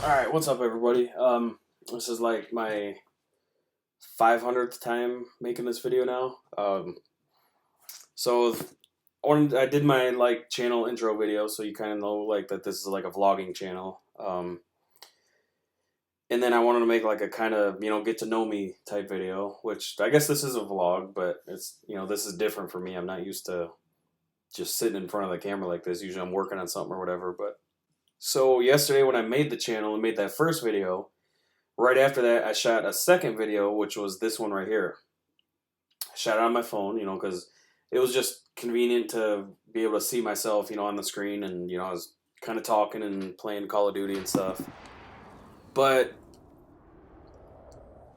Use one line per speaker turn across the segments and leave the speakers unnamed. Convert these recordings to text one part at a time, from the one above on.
Alright, what's up everybody? This is like my 500th time making this video now. So I did my like channel intro video, so you kind of know like that this is like a vlogging channel. And then I wanted to make like a kind of, get to know me type video, which I guess this is a vlog, but it's, this is different for me. I'm not used to just sitting in front of the camera like this. Usually I'm working on something or whatever, but so yesterday when I made the channel and made that first video, right after that I shot a second video, which was this one right here. I shot it on my phone, because it was just convenient to be able to see myself, on the screen, and I was kind of talking and playing Call of Duty and stuff. But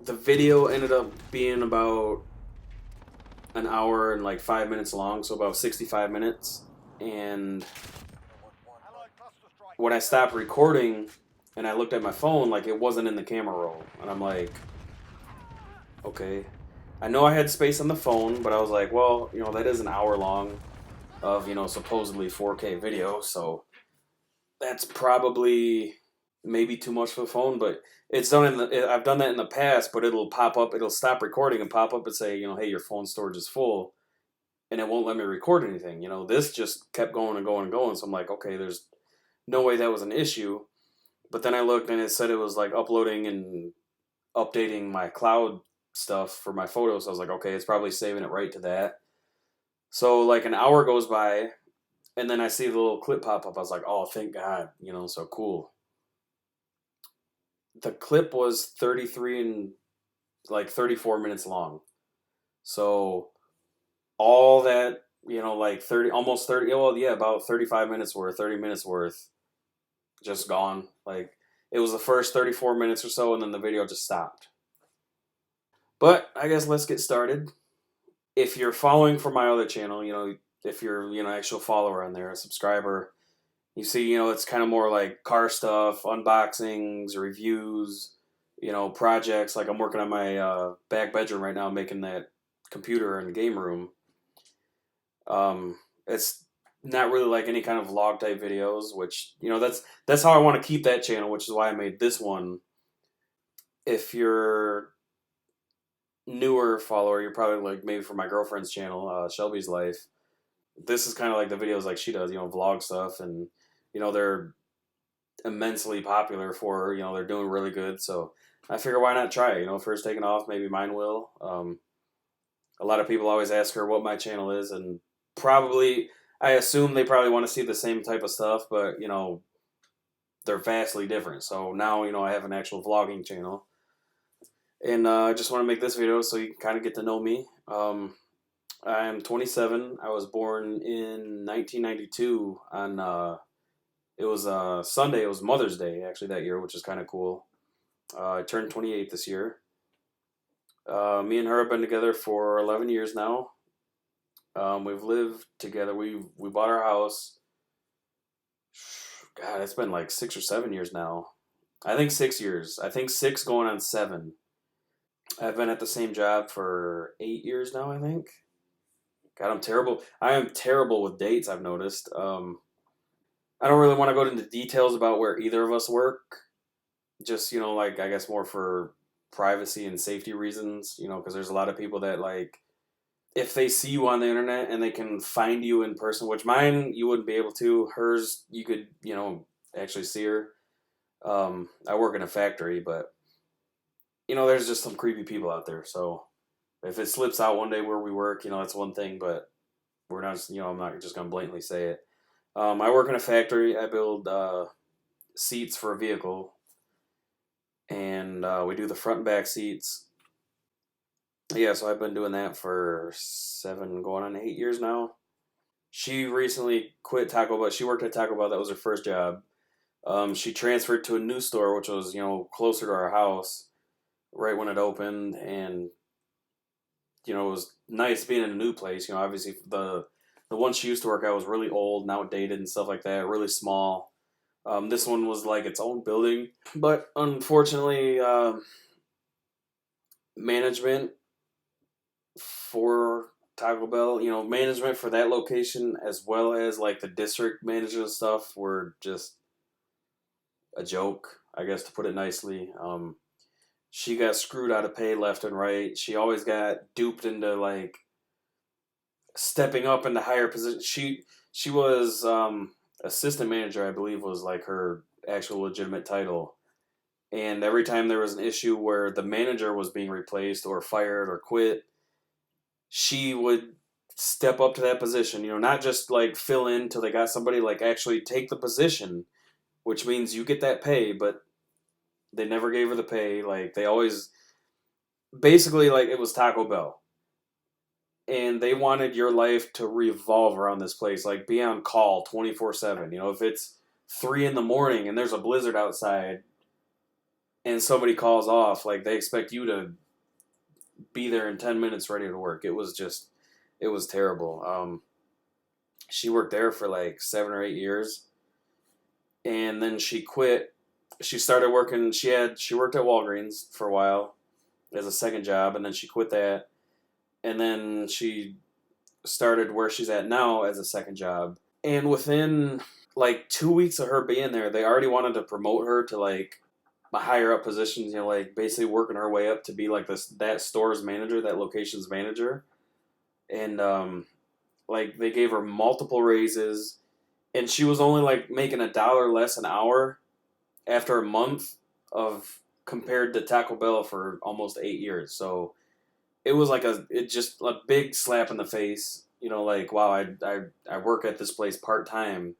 the video ended up being about an hour and like 5 minutes long, so about 65 minutes. And when I stopped recording and I looked at my phone, like it wasn't in the camera roll. And I'm like, okay. I know I had space on the phone, but I was like, well, that is an hour long of, supposedly 4K video. So that's probably maybe too much for the phone, but it's done I've done that in the past, but it'll pop up, it'll stop recording and pop up and say, hey, your phone storage is full, and it won't let me record anything. This just kept going and going and going. So I'm like, okay, there's no way that was an issue. But then I looked and it said it was like uploading and updating my cloud stuff for my photos. So I was like, okay, it's probably saving it right to that. So like an hour goes by and then I see the little clip pop up. I was like, oh, thank God, so cool. The clip was 33 and like 34 minutes long. So all that, like 30, almost 30, well, yeah, about 35 minutes worth, 30 minutes worth, just gone. Like it was the first 34 minutes or so, and then the video just stopped. But I guess let's get started. If you're following for my other channel, if you're, actual follower on there, a subscriber, you see, it's kind of more like car stuff, unboxings, reviews, projects. Like I'm working on my back bedroom right now, making that computer and game room. It's not really like any kind of vlog type videos, which, that's how I want to keep that channel, which is why I made this one. If you're newer follower, you're probably like maybe from my girlfriend's channel, Shelbys Life. This is kind of like the videos like she does, vlog stuff, and they're immensely popular for her. They're doing really good, so I figure why not try it. If hers taking off, maybe mine will. A lot of people always ask her what my channel is, and probably, I assume they probably want to see the same type of stuff, but they're vastly different. So now I have an actual vlogging channel, and I just want to make this video so you can kind of get to know me. I'm 27. I was born in 1992 on it was Sunday. It was Mother's Day actually that year, which is kind of cool. I turned 28 this year. Me and her have been together for 11 years now. We've lived together. We bought our house. God, it's been like 6 or 7 years now. I think 6 years. I think 6 going on 7. I've been at the same job for 8 years now, I think. God, I'm terrible. I am terrible with dates, I've noticed. I don't really want to go into details about where either of us work. Just, like, I guess more for privacy and safety reasons, because there's a lot of people that, like, if they see you on the internet and they can find you in person, which mine, you wouldn't be able to. Hers, you could, actually see her. I work in a factory, but, there's just some creepy people out there, so if it slips out one day where we work, that's one thing, but we're not, I'm not just going to blatantly say it. I work in a factory. I build seats for a vehicle, and we do the front and back seats. Yeah, so I've been doing that for 7, going on 8 years now. She recently quit Taco Bell. She worked at Taco Bell. That was her first job. She transferred to a new store, which was, closer to our house right when it opened, and it was nice being in a new place. Obviously the one she used to work at was really old and outdated and stuff like that, really small. This one was like its own building, but unfortunately, management for Taco Bell. You know, management for that location as well as like the district manager and stuff were just a joke, I guess to put it nicely. She got screwed out of pay left and right. She always got duped into like stepping up into higher position. She was assistant manager, I believe, was like her actual legitimate title. And every time there was an issue where the manager was being replaced or fired or quit, she would step up to that position. You know, not just like fill in till they got somebody, like actually take the position, which means you get that pay, but they never gave her the pay. Like they always basically like it was Taco Bell. And they wanted your life to revolve around this place, like be on call 24/7. You know, if it's 3 in the morning and there's a blizzard outside and somebody calls off, like they expect you to be there in 10 minutes ready to work. It was terrible. She worked there for like 7 or 8 years, and then she quit. She started working. She worked at Walgreens for a while as a second job, and then she quit that, and then she started where she's at now as a second job. And within like 2 weeks of her being there, they already wanted to promote her to like higher up positions, you know, like basically working her way up to be like that store's manager, that location's manager. And like they gave her multiple raises, and she was only like making $1 less an hour after a month of compared to Taco Bell for almost 8 years. So it was like it just a big slap in the face, you know, like wow, I work at this place part time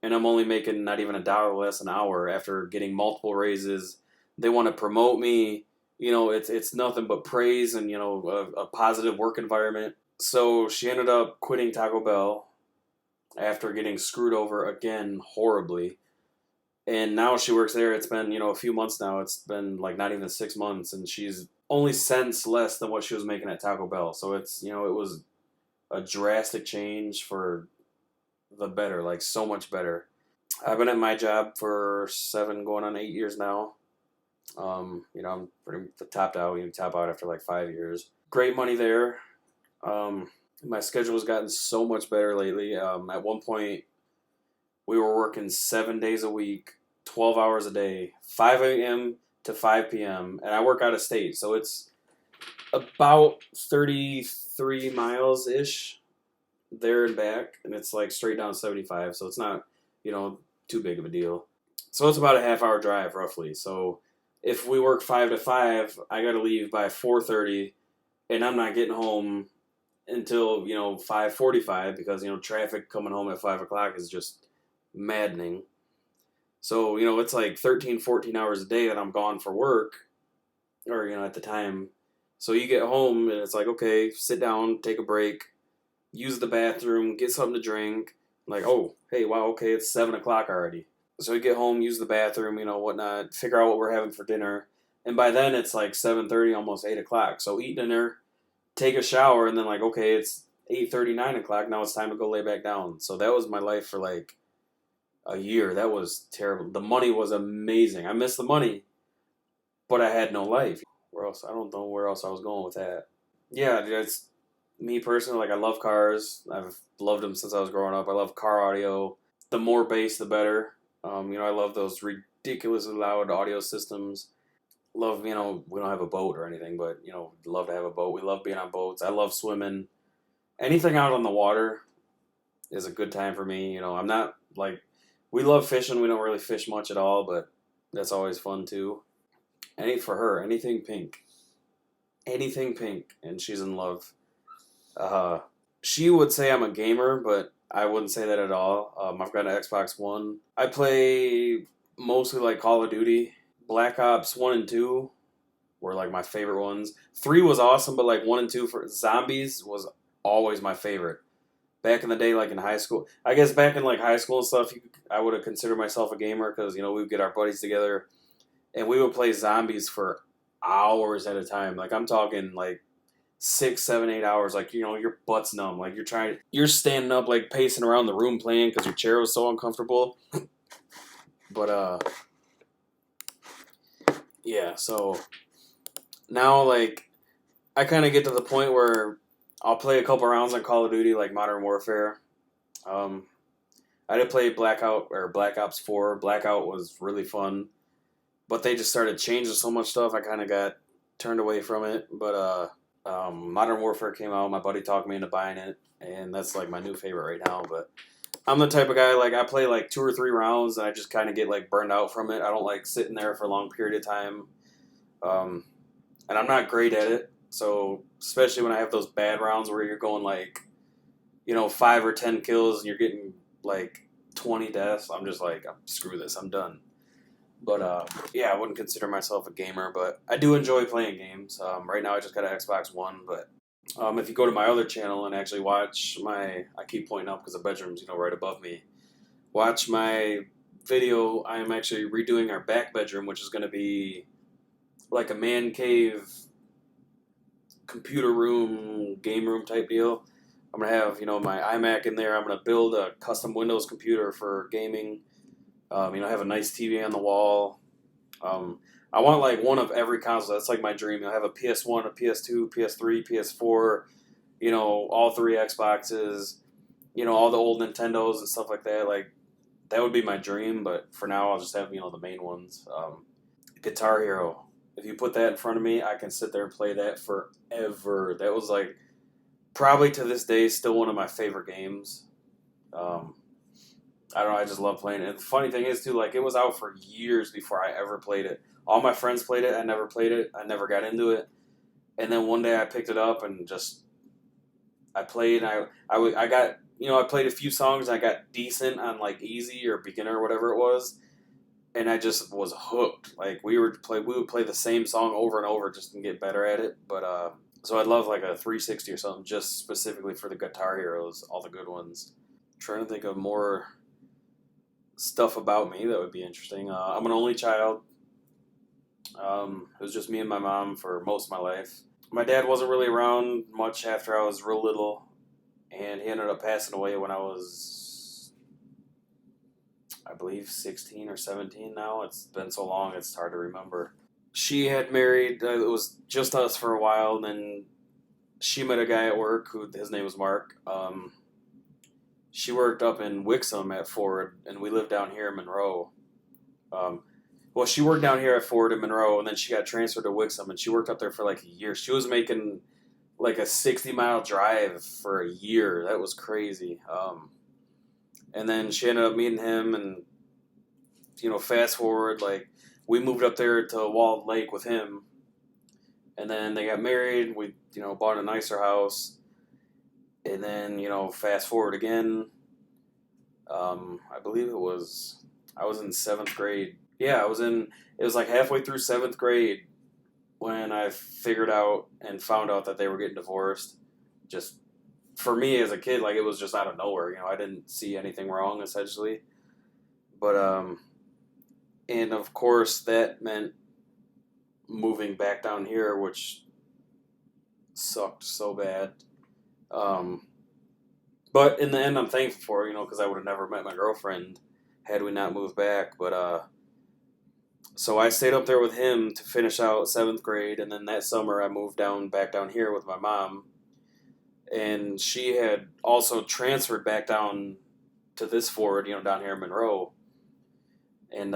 and I'm only making not even $1 less an hour after getting multiple raises. They want to promote me. You know, it's nothing but praise and, you know, a positive work environment. So she ended up quitting Taco Bell after getting screwed over again horribly. And now she works there. It's been, you know, a few months now. It's been like not even 6 months, and she's only cents less than what she was making at Taco Bell. So it's, you know, it was a drastic change for the better, like so much better. I've been at my job for 7 going on 8 years now. You know, I'm pretty topped out. You top out after like 5 years. Great money there. My schedule has gotten so much better lately. At one point, we were working 7 days a week, 12 hours a day, 5 a.m. to 5 p.m. And I work out of state, so it's about 33 miles ish there and back, and it's like straight down 75, so it's not, you know, too big of a deal. So it's about a half-hour drive roughly. So if we work 5 to 5, I got to leave by 4:30, and I'm not getting home until, you know, 5:45 because, you know, traffic coming home at 5 o'clock is just maddening. So, you know, it's like 13, 14 hours a day that I'm gone for work, or, you know, at the time. So you get home and it's like, okay, sit down, take a break, use the bathroom, get something to drink. Like, oh, hey, wow, okay, it's 7 o'clock already. So we get home, use the bathroom, you know, whatnot, figure out what we're having for dinner. And by then it's like 7:30, almost 8 o'clock. So eat dinner, take a shower, and then like, okay, it's 8:30, 9 o'clock. Now it's time to go lay back down. So that was my life for like a year. That was terrible. The money was amazing. I missed the money, but I had no life. Where else? I don't know where else I was going with that. Yeah, it's me personally. Like I love cars. I've loved them since I was growing up. I love car audio. The more bass, the better. You know, I love those ridiculously loud audio systems. Love, you know, we don't have a boat or anything, but, you know, love to have a boat. We love being on boats. I love swimming. Anything out on the water is a good time for me. You know, I'm not like, we love fishing. We don't really fish much at all, but that's always fun too. For her, anything pink. Anything pink. And she's in love. She would say I'm a gamer, but I wouldn't say that at all. I've got an Xbox One. I play mostly like Call of Duty. Black Ops 1 and 2 were like my favorite ones. 3 was awesome, but like 1 and 2 for zombies was always my favorite. Back in the day, like in high school. I guess back in like high school and stuff, I would have considered myself a gamer because, you know, we would get our buddies together and we would play zombies for hours at a time. Like I'm talking like 6, 7, 8 hours. Like, you know, your butt's numb. Like you're standing up, like pacing around the room playing because your chair was so uncomfortable. But yeah. So now, like, I kind of get to the point where I'll play a couple rounds on Call of Duty, like Modern Warfare. Um, I did play Blackout or Black Ops 4. Blackout was really fun, but they just started changing so much stuff. I kind of got turned away from it. But Modern Warfare came out. My buddy talked me into buying it, and that's like my new favorite right now. But I'm the type of guy, like, I play like 2 or 3 rounds and I just kind of get like burned out from it. I don't like sitting there for a long period of time. Um, and I'm not great at it. So, especially when I have those bad rounds where you're going like, 5 or 10 kills and you're getting like 20 deaths, I'm just like, screw this, I'm done. But yeah, I wouldn't consider myself a gamer, but I do enjoy playing games. Right now I just got an Xbox One, but if you go to my other channel and actually watch I keep pointing up because the bedroom's, right above me. Watch my video. I am actually redoing our back bedroom, which is going to be like a man cave, computer room, game room type deal. I'm going to have, my iMac in there. I'm going to build a custom Windows computer for gaming. Have a nice TV on the wall. I want like one of every console. That's like my dream. Have a PS1, a PS2, PS3, PS4, all three Xboxes, all the old Nintendos and stuff like that. Like, that would be my dream, but for now I'll just have, the main ones. Guitar Hero. If you put that in front of me, I can sit there and play that forever. That was like, probably to this day, still one of my favorite games. Um, I don't know, I just love playing it. And the funny thing is, too, like, it was out for years before I ever played it. All my friends played it, I never played it, I never got into it. And then one day I picked it up and just, I played, I got, I played a few songs, and I got decent on, like, easy or beginner or whatever it was. And I just was hooked. Like, we would play the same song over and over just to get better at it. But, so I'd love, like, a 360 or something just specifically for the Guitar Heroes, all the good ones. I'm trying to think of more stuff about me that would be interesting. I'm an only child. It was just me and my mom for most of my life. My dad wasn't really around much after I was real little, and he ended up passing away when I was, I believe, 16 or 17 now. It's been so long, it's hard to remember. She had married, it was just us for a while, and then she met a guy at work his name was Mark. She worked up in Wixom at Ford, and we lived down here in Monroe. Um, well, she worked down here at Ford in Monroe, and then she got transferred to Wixom, and she worked up there for like a year. She was making like a 60-mile drive for a year. That was crazy. And then she ended up meeting him, and fast forward, like, we moved up there to Walled Lake with him, and then they got married. We bought a nicer house, and then fast forward again. I believe I was in seventh grade. Yeah, it was like halfway through seventh grade when I figured out and found out that they were getting divorced. Just for me as a kid, like, it was just out of nowhere. I didn't see anything wrong essentially, but and of course that meant moving back down here, which sucked so bad. Um, but in the end, I'm thankful for it, because I would have never met my girlfriend had we not moved back. But so I stayed up there with him to finish out seventh grade, and then that summer I moved back down here with my mom, and she had also transferred back down to this Ford, down here in Monroe, and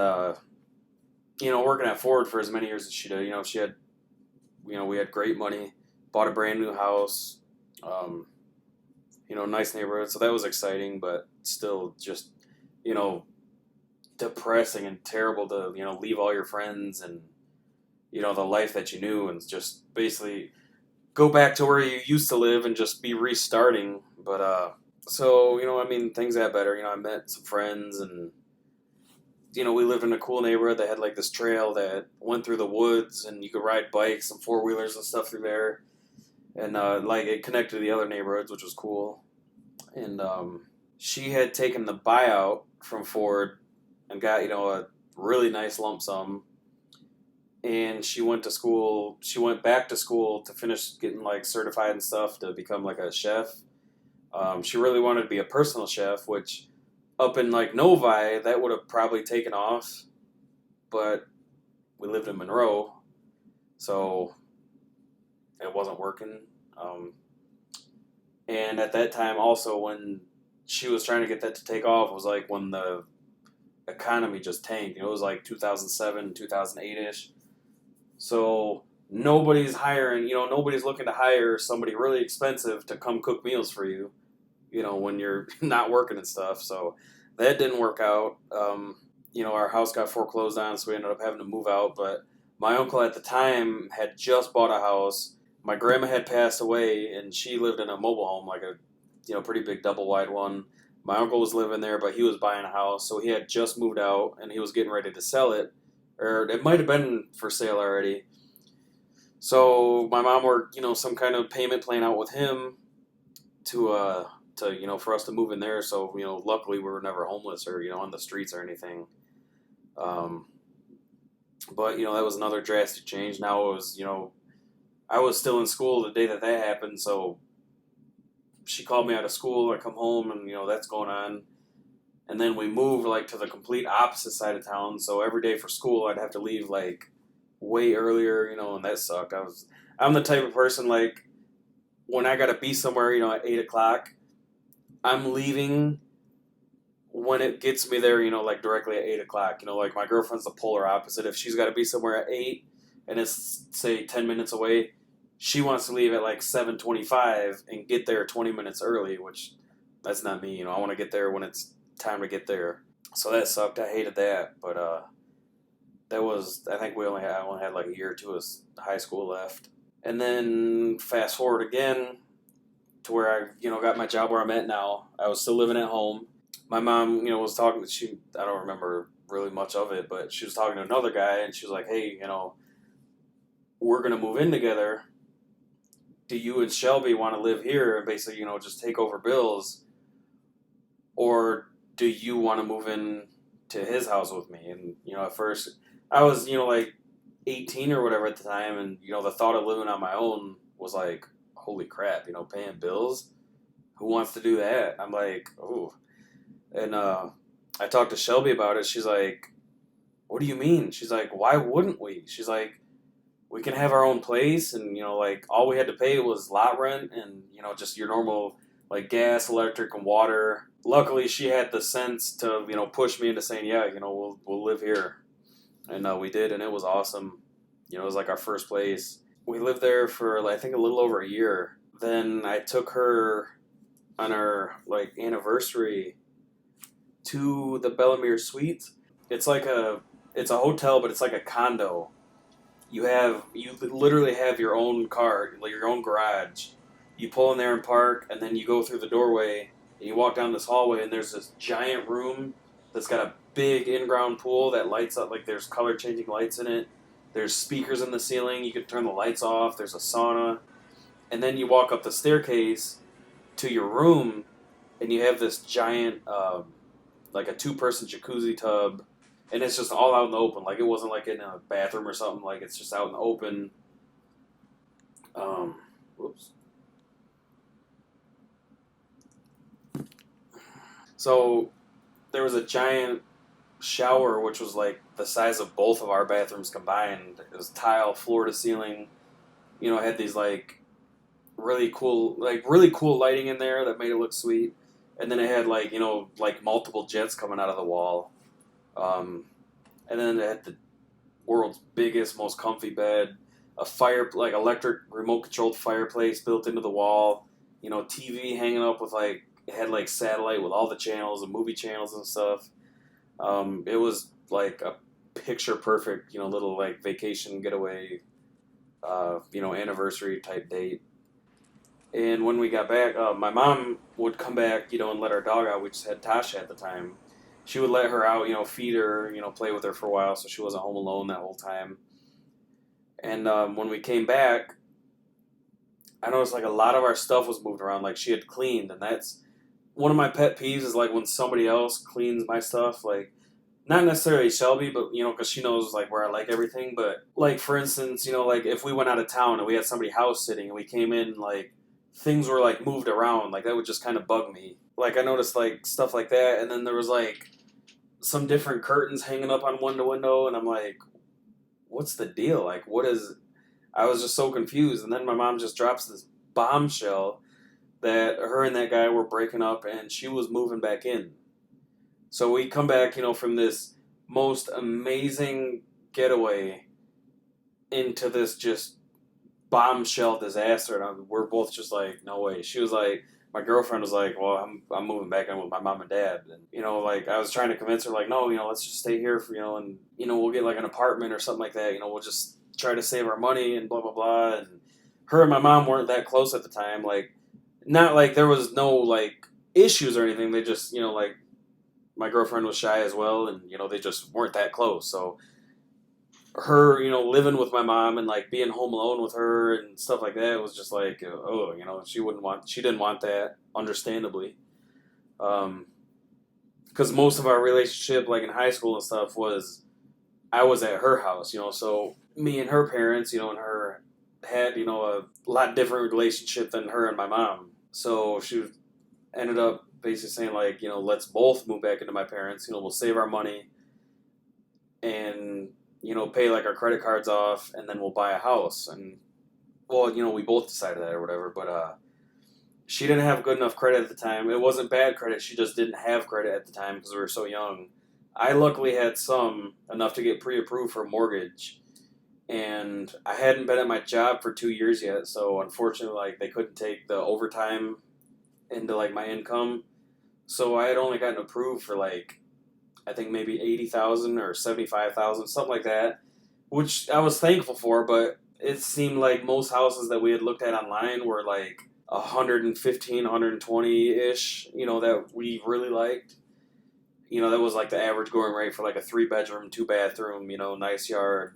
working at Ford for as many years as she did, she had, we had great money, bought a brand new house, nice neighborhood, so that was exciting, but still just, depressing and terrible to, leave all your friends and, the life that you knew and just basically go back to where you used to live and just be restarting. But, so, things got better. I met some friends and, we lived in a cool neighborhood that had like this trail that went through the woods and you could ride bikes and four-wheelers and stuff through there. And, like, it connected to the other neighborhoods, which was cool. And, she had taken the buyout from Ford and got, a really nice lump sum. And she went back to school to finish getting, like, certified and stuff to become, like, a chef. She really wanted to be a personal chef, which up in, like, Novi, that would have probably taken off. But we lived in Monroe, so it wasn't working. And at that time, also, when she was trying to get that to take off, was like when the economy just tanked. It was like 2007, 2008 ish. So nobody's hiring, nobody's looking to hire somebody really expensive to come cook meals for you, when you're not working and stuff. So that didn't work out. Our house got foreclosed on, so we ended up having to move out. But my uncle at the time had just bought a house. My grandma had passed away, and she lived in a mobile home, like a pretty big double wide one. My uncle was living there, but he was buying a house, so he had just moved out, and he was getting ready to sell it, or it might have been for sale already. So my mom worked, some kind of payment plan out with him to for us to move in there. So luckily we were never homeless or on the streets or anything. Um, but that was another drastic change. Now it was I was still in school the day that happened, so she called me out of school. I come home and that's going on, and then we moved like to the complete opposite side of town. So every day for school I'd have to leave like way earlier, and that sucked. I'm the type of person like when I gotta be somewhere, at 8 o'clock, I'm leaving when it gets me there, like directly at 8 o'clock. Like my girlfriend's the polar opposite. If she's got to be somewhere at 8 and it's say 10 minutes away, she wants to leave at like 7:25 and get there 20 minutes early, which that's not me. I want to get there when it's time to get there. So that sucked. I hated that, but that was I think I only had like a year or two of high school left, and then fast forward again to where I got my job where I'm at now. I was still living at home. My mom, was talking to I don't remember really much of it, but she was talking to another guy, and she was like, "Hey, we're gonna move in together. Do you and Shelby want to live here and basically, just take over bills, or do you want to move in to his house with me?" And at first I was, like 18 or whatever at the time, and the thought of living on my own was like, holy crap, paying bills. Who wants to do that? I'm like, oh. And I talked to Shelby about it. She's like, what do you mean? She's like, why wouldn't we? She's like, we can have our own place, and like all we had to pay was lot rent and just your normal like gas, electric, and water. Luckily, she had the sense to push me into saying, yeah, we'll live here, and we did, and it was awesome. It was like our first place. We lived there for I think a little over a year. Then I took her on our like anniversary to the Bellemere Suites. It's like it's a hotel, but it's like a condo. You literally have your own car, like your own garage. You pull in there and park, and then you go through the doorway and you walk down this hallway, and there's this giant room that's got a big in-ground pool that lights up. Like there's color changing lights in it. There's speakers in the ceiling. You can turn the lights off. There's a sauna, and then you walk up the staircase to your room, and you have this giant like a 2-person jacuzzi tub, and it's just all out in the open. Like it wasn't like in a bathroom or something. Like it's just out in the open. Whoops. So there was a giant shower, which was like the size of both of our bathrooms combined. It was tile, floor to ceiling. It had these like really cool lighting in there that made it look sweet. And then it had like like multiple jets coming out of the wall. And then it had the world's biggest, most comfy bed, a like electric remote controlled fireplace built into the wall. TV hanging up with like it had like satellite with all the channels and movie channels and stuff. It was like a picture perfect, little like vacation getaway, anniversary type date. And when we got back, my mom would come back, and let our dog out. We just had Tasha at the time. She would let her out, feed her, play with her for a while, so she wasn't home alone that whole time. And when we came back, I noticed like a lot of our stuff was moved around. Like she had cleaned, and that's one of my pet peeves is like when somebody else cleans my stuff. Like not necessarily Shelby, but because she knows like where I like everything. But like for instance, like if we went out of town and we had somebody house sitting and we came in, like things were like moved around, like that would just kind of bug me. Like I noticed like stuff like that, and then there was like some different curtains hanging up on window, and I'm like, what's the deal? Like what is? I was just so confused, and then my mom just drops this bombshell that her and that guy were breaking up and she was moving back in. So we come back, from this most amazing getaway into this just bombshell disaster, and we're both just like, no way. She was like, my girlfriend was like, well, I'm moving back in with my mom and dad, and like I was trying to convince her, like, no, let's just stay here for and we'll get like an apartment or something like that. We'll just try to save our money and blah blah blah. And her and my mom weren't that close at the time, like not like there was no like issues or anything. They just like my girlfriend was shy as well, and they just weren't that close. So her, living with my mom and like being home alone with her and stuff like that was just like, oh, she didn't want that, understandably. Because most of our relationship, like in high school and stuff, was I was at her house, so me and her parents, and her had, a lot different relationship than her and my mom. So she ended up basically saying like, let's both move back into my parents, we'll save our money and pay like our credit cards off, and then we'll buy a house. And well, we both decided that or whatever. But she didn't have good enough credit at the time. It wasn't bad credit; she just didn't have credit at the time because we were so young. I luckily had some enough to get pre-approved for a mortgage, and I hadn't been at my job for 2 years yet. So unfortunately, like they couldn't take the overtime into like my income. So I had only gotten approved for like I think maybe 80,000 or 75,000, something like that, which I was thankful for. But it seemed like most houses that we had looked at online were like 115, 120 ish. That we really liked. That was like the average going rate for like a 3-bedroom, 2-bathroom. Nice yard.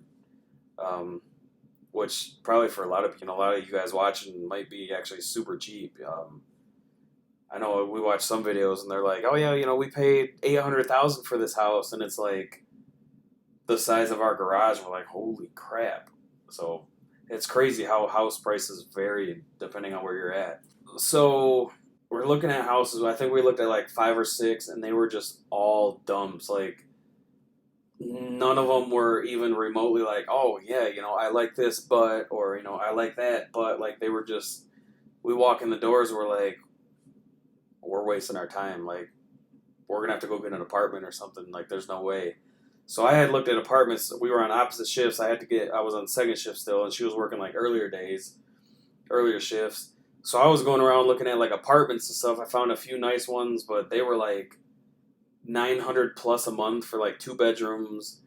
Which probably for a lot of you guys watching might be actually super cheap. I know we watch some videos and they're like, oh yeah, we paid 800,000 for this house, and it's like the size of our garage. We're like, holy crap! So it's crazy how house prices vary depending on where you're at. So we're looking at houses. I think we looked at like 5 or 6, and they were just all dumps. Like none of them were even remotely like, oh yeah, I like this, but or I like that, but like they were just. We walk in the doors, we're like, we're wasting our time. Like, we're gonna have to go get an apartment or something. Like, there's no way. So I had looked at apartments. We were on opposite shifts. I was on second shift still, and she was working like earlier shifts. So I was going around looking at like apartments and stuff. I found a few nice ones, but they were like 900 plus a month for like 2 bedrooms,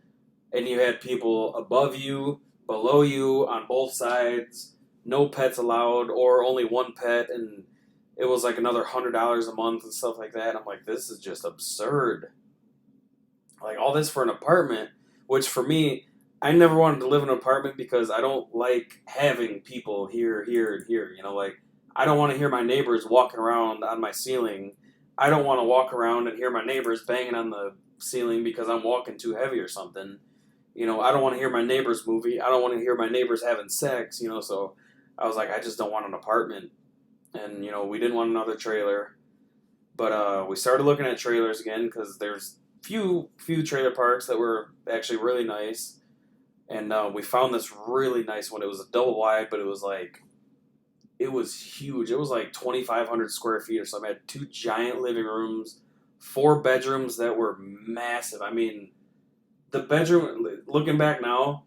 and you had people above you, below you, on both sides. No pets allowed, or only one pet, and it was like another $100 a month and stuff like that. I'm like, this is just absurd. Like all this for an apartment, which for me, I never wanted to live in an apartment because I don't like having people here, here, and here. Like I don't want to hear my neighbors walking around on my ceiling. I don't want to walk around and hear my neighbors banging on the ceiling because I'm walking too heavy or something. I don't want to hear my neighbors movie. I don't want to hear my neighbors having sex. So I was like, I just don't want an apartment. And we didn't want another trailer, but we started looking at trailers again because there's few trailer parks that were actually really nice, and we found this really nice one. It was a double wide, but it was huge. It was like 2,500 square feet or something. It had 2 giant living rooms, 4 bedrooms that were massive. I mean, the bedroom. Looking back now,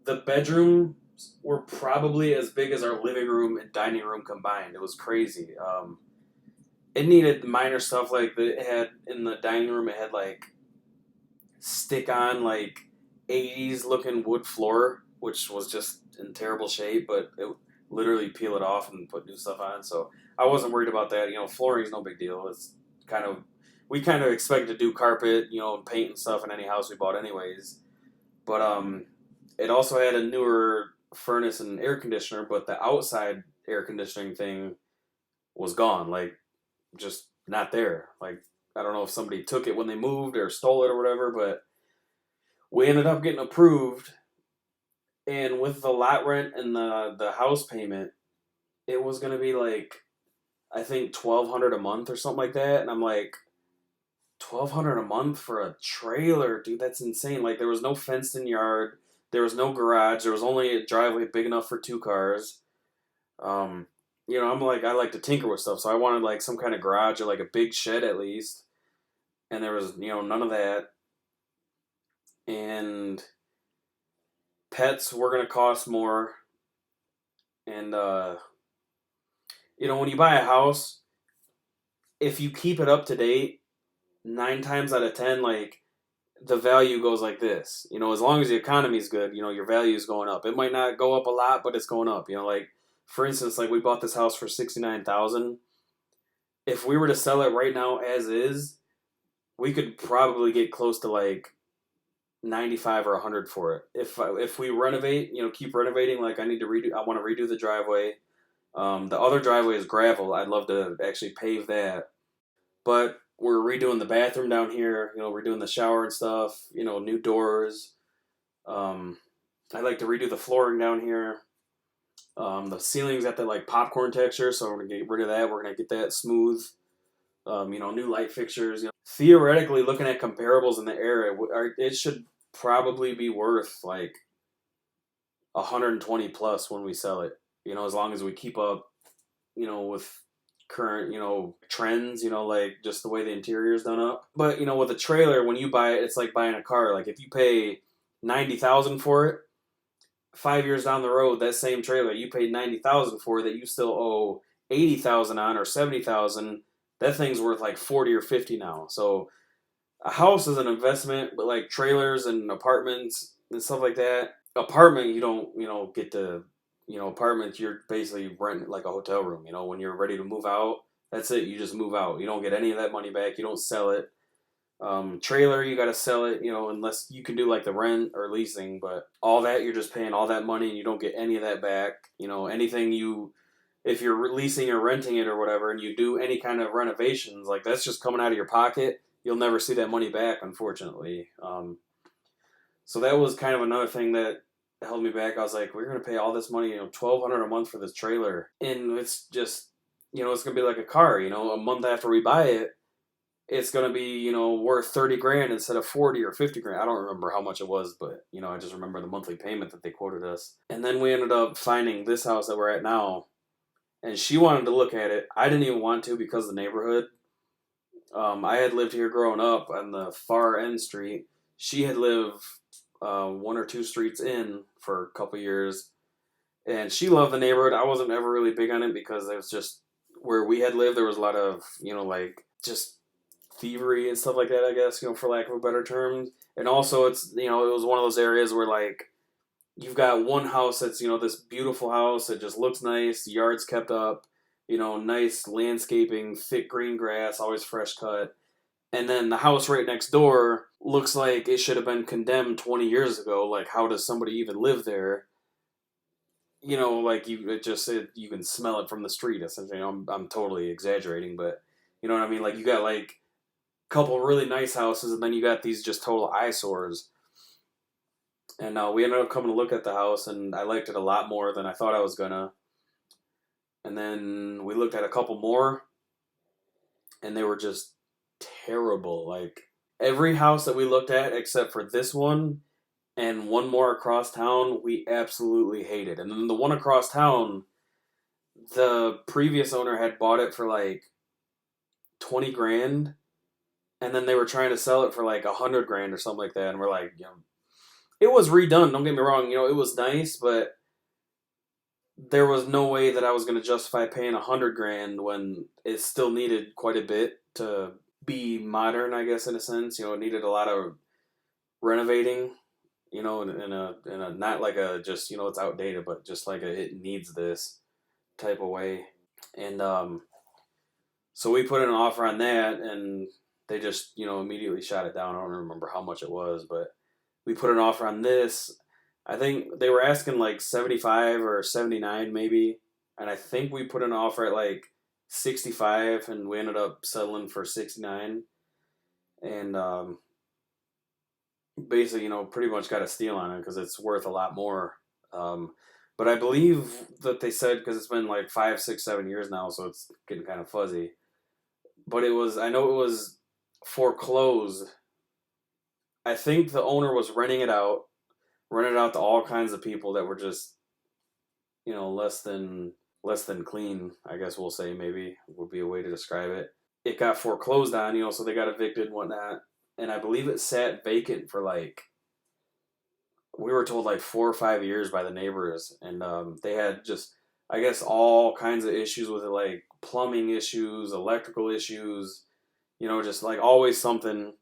the bedroom were probably as big as our living room and dining room combined. It was crazy. It needed minor stuff like it had in the dining room. It had like stick on like 80s looking wood floor, which was just in terrible shape, but it literally peel it off and put new stuff on. So I wasn't worried about that. Flooring is no big deal. It's we kind of expect to do carpet, and paint and stuff in any house we bought anyways. But it also had a newer furnace and air conditioner, but the outside air conditioning thing was gone, like just not there. Like I don't know if somebody took it when they moved or stole it or whatever, but we ended up getting approved, and with the lot rent and the house payment, it was gonna be like I think 1,200 a month or something like that, and I'm like, 1,200 a month for a trailer, dude, that's insane. Like there was no fenced in yard. There was no garage. There was only a driveway big enough for 2 cars. I'm like, I like to tinker with stuff, so I wanted like some kind of garage or like a big shed at least. And there was, none of that. And pets were gonna cost more. And when you buy a house, if you keep it up to date, 9 times out of 10, like the value goes like this. As long as the economy's good, your value is going up. It might not go up a lot, but it's going up. Like for instance, like we bought this house for 69,000. If we were to sell it right now as is, we could probably get close to like 95 or 100 for it. If we renovate, keep renovating. Like I want to redo the driveway. The other driveway is gravel. I'd love to actually pave that, but we're redoing the bathroom down here. We're doing the shower and stuff. New doors. I'd like to redo the flooring down here. The ceiling's got that like popcorn texture, so we're gonna get rid of that. We're gonna get that smooth. New light fixtures. Theoretically, looking at comparables in the area, it should probably be worth like 120 plus when we sell it. As long as we keep up, with current, trends, like just the way the interior is done up. But with a trailer, when you buy it, it's like buying a car. Like if you pay 90,000 for it, 5 years down the road, that same trailer you paid 90,000 for that you still owe 80,000 on or 70,000. That thing's worth like 40 or 50 now. So a house is an investment, but like trailers and apartments and stuff like that. Apartment, you don't, get to, apartments, you're basically renting like a hotel room. When you're ready to move out, that's it. You just move out. You don't get any of that money back. You don't sell it. Trailer, you got to sell it, unless you can do like the rent or leasing, but all that, you're just paying all that money and you don't get any of that back. If you're leasing or renting it or whatever, and you do any kind of renovations, like that's just coming out of your pocket. You'll never see that money back, unfortunately. So that was kind of another thing that held me back. I was like, we're going to pay all this money, $1,200 a month for this trailer. And it's just, it's going to be like a car, a month after we buy it, it's going to be, worth 30 grand instead of 40 or 50 grand. I don't remember how much it was, but, I just remember the monthly payment that they quoted us. And then we ended up finding this house that we're at now. And she wanted to look at it. I didn't even want to because of the neighborhood. I had lived here growing up on the far end street. She had lived one or two streets in for a couple years. And she loved the neighborhood. I wasn't ever really big on it because it was just where we had lived. There was a lot of, like just thievery and stuff like that, I guess, for lack of a better term. And also it's, it was one of those areas where like you've got one house that's, this beautiful house that just looks nice, the yard's kept up, nice landscaping, thick green grass, always fresh cut. And then the house right next door looks like it should have been condemned 20 years ago. Like, how does somebody even live there? Like you can smell it from the street. Essentially, I'm totally exaggerating, but you know what I mean. Like you got like a couple really nice houses, and then you got these just total eyesores. And we ended up coming to look at the house, and I liked it a lot more than I thought I was gonna. And then we looked at a couple more, and they were just terrible. Like every house that we looked at, except for this one and one more across town, we absolutely hated. And then the one across town, the previous owner had bought it for like 20 grand, and then they were trying to sell it for like 100 grand or something like that. And we're like, it was redone. Don't get me wrong. It was nice, but there was no way that I was going to justify paying 100 grand when it still needed quite a bit to be modern, I guess, in a sense. It needed a lot of renovating, in a not like a just, it's outdated, but just like it needs this type of way. And so we put in an offer on that, and they just, immediately shot it down. I don't remember how much it was, but we put an offer on this. I think they were asking like 75 or 79 maybe. And I think we put an offer at like 65, and we ended up settling for 69. And basically, pretty much got a steal on it because it's worth a lot more. But I believe that they said, because it's been like 5, 6, 7 years now, so it's getting kind of fuzzy. But I know it was foreclosed. I think the owner was renting it out to all kinds of people that were just, less than less than clean, I guess we'll say, maybe would be a way to describe it. It got foreclosed on, so they got evicted and whatnot. And I believe it sat vacant for like, we were told like 4 or 5 years by the neighbors. And they had just, I guess, all kinds of issues with it, like plumbing issues, electrical issues, just like always something.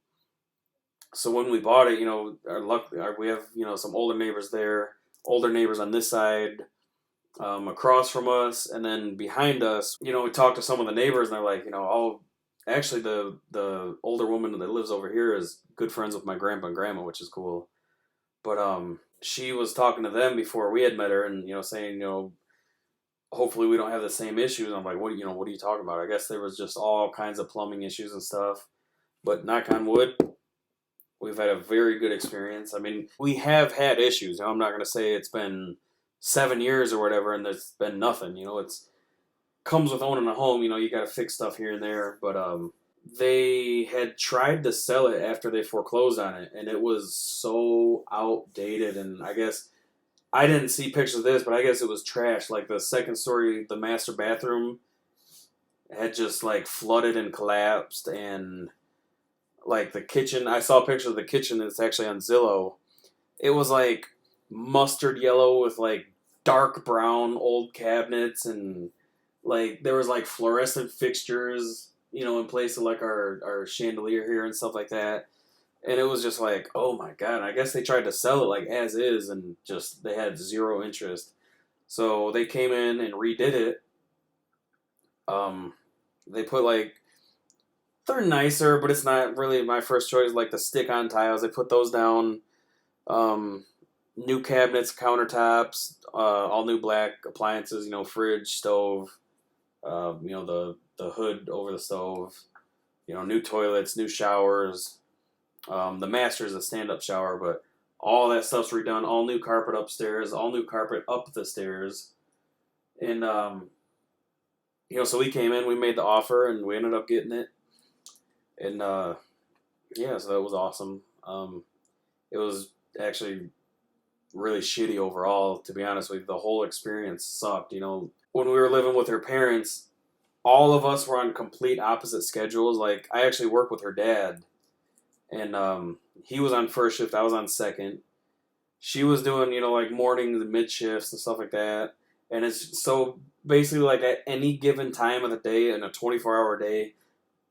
So when we bought it, we have, some older neighbors there, older neighbors on this side, across from us, and then behind us, we talked to some of the neighbors, and they're like, oh, actually, the older woman that lives over here is good friends with my grandpa and grandma, which is cool. But she was talking to them before we had met her, and saying, hopefully we don't have the same issues. And I'm like, what are you talking about? I guess there was just all kinds of plumbing issues and stuff. But knock on wood, we've had a very good experience. I mean, we have had issues. I'm not going to say it's been 7 years or whatever and there's been nothing. It's comes with owning a home. You got to fix stuff here and there. But they had tried to sell it after they foreclosed on it, and it was so outdated. And I guess I didn't see pictures of this, but I guess it was trash. Like the second story, the master bathroom had just like flooded and collapsed, and like the kitchen, I saw a picture of the kitchen. It's actually on Zillow. It was like mustard yellow with like dark brown old cabinets, and like there was like fluorescent fixtures, in place of like our chandelier here and stuff like that. And it was just like, oh my God. And I guess they tried to sell it like as is, and just they had zero interest. So they came in and redid it. They put like, they're nicer, but it's not really my first choice. Like the stick-on tiles, they put those down. New cabinets, countertops, all new black appliances. Fridge, stove. The hood over the stove. New toilets, new showers. The master is a stand-up shower, but all that stuff's redone. All new carpet upstairs. All new carpet up the stairs. And so we came in, we made the offer, and we ended up getting it. And yeah, so that was awesome. It was actually really shitty overall, to be honest with you. The whole experience sucked. When we were living with her parents, all of us were on complete opposite schedules. Like, I actually work with her dad, and he was on first shift, I was on second. She was doing, like mornings and mid shifts and stuff like that. And it's so basically like at any given time of the day in a 24-hour day,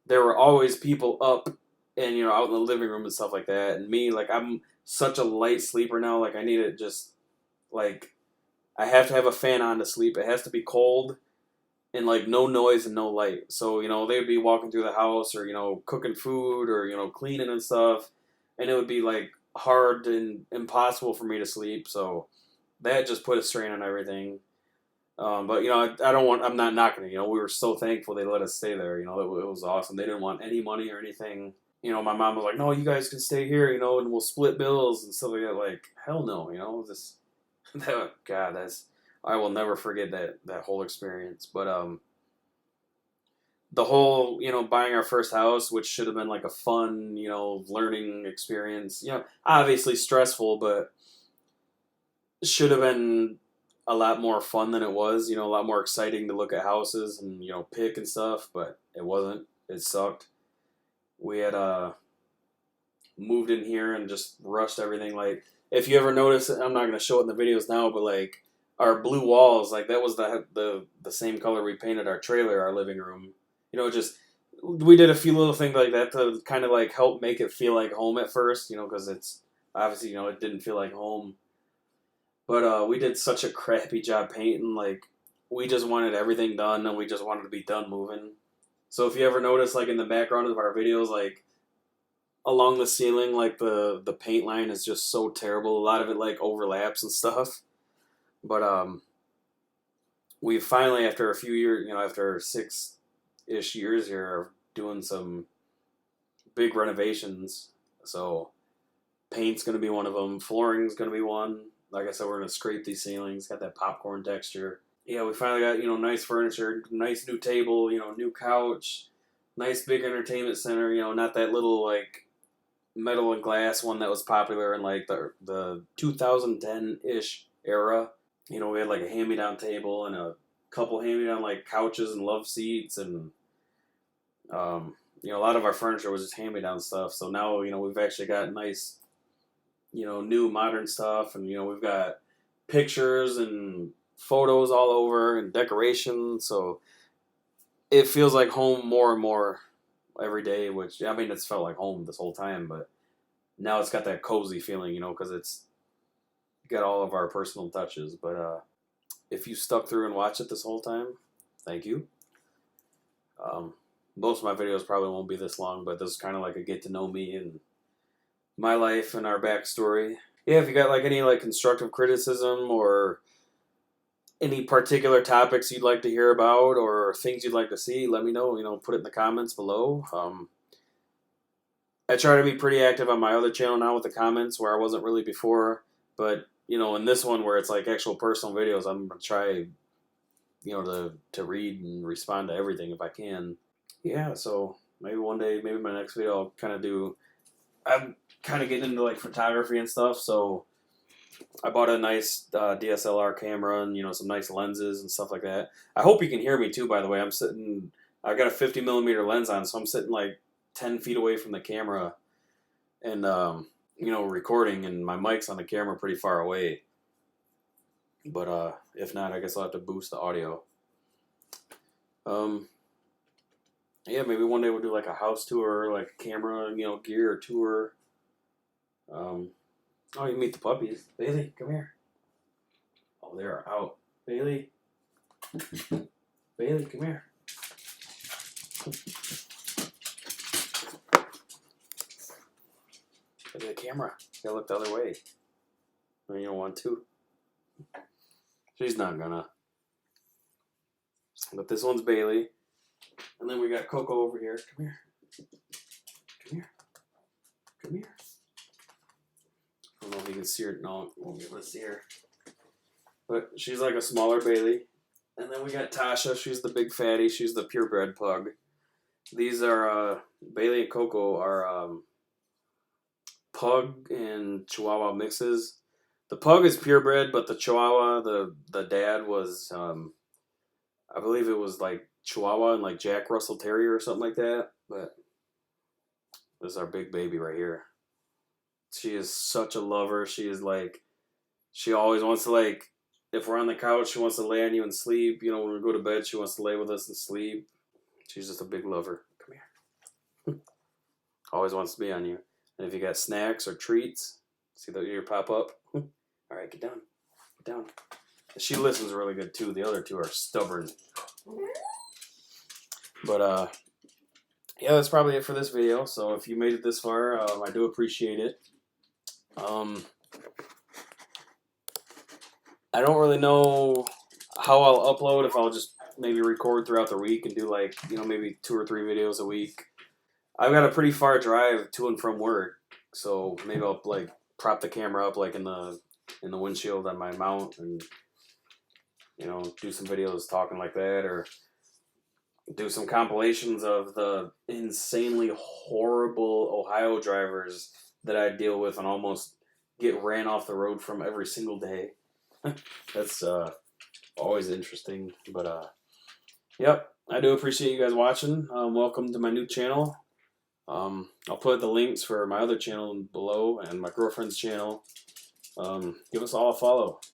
there were always people up and, out in the living room and stuff like that. And me, like, I'm such a light sleeper now. Like, I need it just, like, I have to have a fan on to sleep. It has to be cold and, like, no noise and no light. So, they would be walking through the house or, cooking food or, cleaning and stuff. And it would be, like, hard and impossible for me to sleep. So that just put a strain on everything. But I'm not knocking it. We were so thankful they let us stay there. It was awesome. They didn't want any money or anything. My mom was like, "No, you guys can stay here. And we'll split bills and stuff like that." Like, hell no. I will never forget that whole experience. But the whole buying our first house, which should have been like a fun learning experience. Obviously stressful, but should have been a lot more fun than it was, a lot more exciting to look at houses and, pick and stuff, but it wasn't. It sucked. We had moved in here and just rushed everything. Like, if you ever notice, I'm not going to show it in the videos now, but like our blue walls, like that was the same color we painted our trailer, our living room. Just we did a few little things like that to kind of like help make it feel like home at first, because it's obviously, it didn't feel like home. But we did such a crappy job painting. Like, we just wanted everything done, and we just wanted to be done moving. So if you ever notice, like in the background of our videos, like along the ceiling, like the paint line is just so terrible. A lot of it like overlaps and stuff. But we finally, after a few years, after 6-ish years here, are doing some big renovations. So paint's gonna be one of them. Flooring's gonna be one. Like I said, we're going to scrape these ceilings, got that popcorn texture. Yeah, we finally got, nice furniture, nice new table, new couch, nice big entertainment center, not that little, like, metal and glass one that was popular in, like, the 2010-ish era. We had, like, a hand-me-down table and a couple hand-me-down like couches and love seats, and you know, a lot of our furniture was just hand-me-down stuff. So now, you know, we've actually got nice, you know, new modern stuff, and you know, we've got pictures and photos all over and decorations. So it feels like home more and more every day. Which, I mean, it's felt like home this whole time, but now it's got that cozy feeling, you know, because it's got all of our personal touches. But if you stuck through and watched it this whole time, thank you. Most of my videos probably won't be this long, but this is kind of like a get to know me and my life and our backstory. Yeah, if you got like any like constructive criticism or any particular topics you'd like to hear about or things you'd like to see, let me know. You know, put it in the comments below. I try to be pretty active on my other channel now with the comments, where I wasn't really before. But you know, in this one where it's like actual personal videos, I'm gonna try, you know, to read and respond to everything if I can. Yeah, so maybe one day, maybe my next video, I'll kind of do. I'm kind of getting into like photography and stuff, so I bought a nice DSLR camera and, you know, some nice lenses and stuff like that. I hope you can hear me too, by the way. I got a 50mm lens on, so I'm sitting like 10 feet away from the camera and, you know, recording, and my mic's on the camera pretty far away. But if not, I guess I'll have to boost the audio. Yeah, maybe one day we'll do like a house tour, like a camera, you know, gear tour. Oh, you meet the puppies. Bailey, come here. Oh, they're out. Bailey. Bailey, come here. Look at the camera. You gotta look the other way. No, you don't want to. She's not gonna. But this one's Bailey. And then we got Coco over here. Come here. Come here. Come here. I don't know if you can see her. No, we won't be able to see her. But she's like a smaller Bailey. And then we got Tasha. She's the big fatty. She's the purebred pug. These are, Bailey and Coco are pug and Chihuahua mixes. The pug is purebred, but the Chihuahua, the dad was, I believe it was like Chihuahua and like Jack Russell Terrier or something like that. But this is our big baby right here. She is such a lover. She is like, she always wants to, like, if we're on the couch, she wants to lay on you and sleep. You know, when we go to bed, she wants to lay with us and sleep. She's just a big lover. Come here. Always wants to be on you. And if you got snacks or treats, see the ear pop up? All right, get down. Get down. She listens really good, too. The other two are stubborn. But, yeah, that's probably it for this video. So if you made it this far, I do appreciate it. I don't really know how I'll upload, if I'll just maybe record throughout the week and do like, you know, maybe 2 or 3 videos a week. I've got a pretty far drive to and from work, so maybe I'll like prop the camera up like in the windshield on my mount and, you know, do some videos talking like that, or do some compilations of the insanely horrible Ohio drivers that I deal with and almost get ran off the road from every single day. That's always interesting. But yep, I do appreciate you guys watching. Welcome to my new channel. I'll put the links for my other channel below and my girlfriend's channel. Give us all a follow.